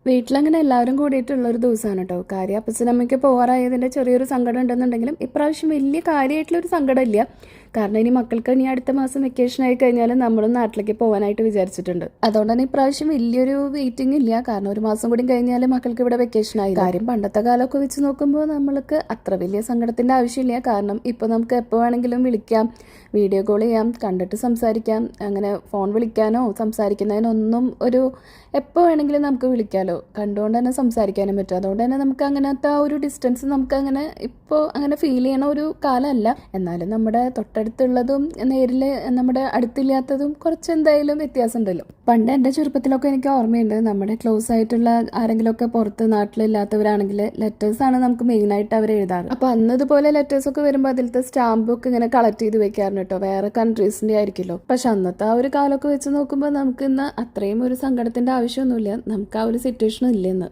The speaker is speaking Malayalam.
വീട്ടിലങ്ങനെ എല്ലാവരും കൂടിയിട്ടുള്ളൊരു ദിവസമാണ് കേട്ടോ. കാര്യം അപ്പച്ചനമ്മയ്ക്ക് പോകാറായതിൻ്റെ ചെറിയൊരു സങ്കടം ഉണ്ടെന്നുണ്ടെങ്കിലും ഇപ്രാവശ്യം വലിയ കാര്യമായിട്ടുള്ളൊരു സങ്കടമില്ല. കാരണം ഇനി മക്കൾക്ക് ഇനി അടുത്ത മാസം വെക്കേഷൻ ആയി കഴിഞ്ഞാൽ നമ്മളും നാട്ടിലേക്ക് പോകാനായിട്ട് വിചാരിച്ചിട്ടുണ്ട്. അതുകൊണ്ട് തന്നെ ഇപ്രാവശ്യം വലിയൊരു വെയിറ്റിംഗ് ഇല്ല. കാരണം ഒരു മാസം കൂടി കഴിഞ്ഞാൽ മക്കൾക്ക് ഇവിടെ വെക്കേഷൻ ആയി. കാര്യം പണ്ടത്തെ കാലമൊക്കെ വെച്ച് നോക്കുമ്പോൾ നമ്മൾക്ക് അത്ര വലിയ സങ്കടത്തിൻ്റെ ആവശ്യമില്ല. കാരണം ഇപ്പോൾ നമുക്ക് എപ്പോൾ വേണമെങ്കിലും വിളിക്കാം, വീഡിയോ കോൾ ചെയ്യാം, കണ്ടിട്ട് സംസാരിക്കാം. അങ്ങനെ ഫോൺ വിളിക്കാനോ സംസാരിക്കുന്നതിനൊന്നും എപ്പോൾ വേണമെങ്കിലും നമുക്ക് വിളിക്കാമല്ലോ, കണ്ടുകൊണ്ട് തന്നെ സംസാരിക്കാനും പറ്റും. അതുകൊണ്ട് തന്നെ നമുക്ക് അങ്ങനത്തെ ആ ഒരു ഡിസ്റ്റൻസ് നമുക്ക് അങ്ങനെ ഇപ്പോൾ അങ്ങനെ ഫീൽ ചെയ്യണ ഒരു കാലമല്ല. എന്നാലും നമ്മുടെ തൊട്ടടുത്തുള്ളതും നേരിൽ നമ്മുടെ അടുത്തില്ലാത്തതും കുറച്ച് എന്തായാലും വ്യത്യാസം ഉണ്ടല്ലോ. പണ്ട് എൻ്റെ ചെറുപ്പത്തിലൊക്കെ എനിക്ക് ഓർമ്മയുണ്ട്, നമ്മുടെ ക്ലോസ് ആയിട്ടുള്ള ആരെങ്കിലുമൊക്കെ പുറത്ത് നാട്ടിലില്ലാത്തവരാണെങ്കിൽ ലെറ്റേഴ്സാണ് നമുക്ക് മെയിനായിട്ട് അവർ എഴുതാറ്. അപ്പോൾ അന്ന് ഇതുപോലെ ലെറ്റേഴ്സൊക്കെ വരുമ്പോൾ അതിലത്തെ സ്റ്റാമ്പൊക്കെ ഇങ്ങനെ കളക്ട് ചെയ്ത് വെക്കാറുണ്ട് കേട്ടോ. വേറെ കൺട്രീസിൻ്റെ ആയിരിക്കുമല്ലോ. പക്ഷെ അന്നത്തെ ആ ഒരു കാലമൊക്കെ വെച്ച് നോക്കുമ്പോൾ നമുക്ക് ഇന്ന് അത്രയും ഒരു സങ്കടത്തിൻ്റെ ആവശ്യമൊന്നുമില്ല. നമുക്ക് ആ ഒരു സിറ്റുവേഷൻ ഇല്ലെന്ന്.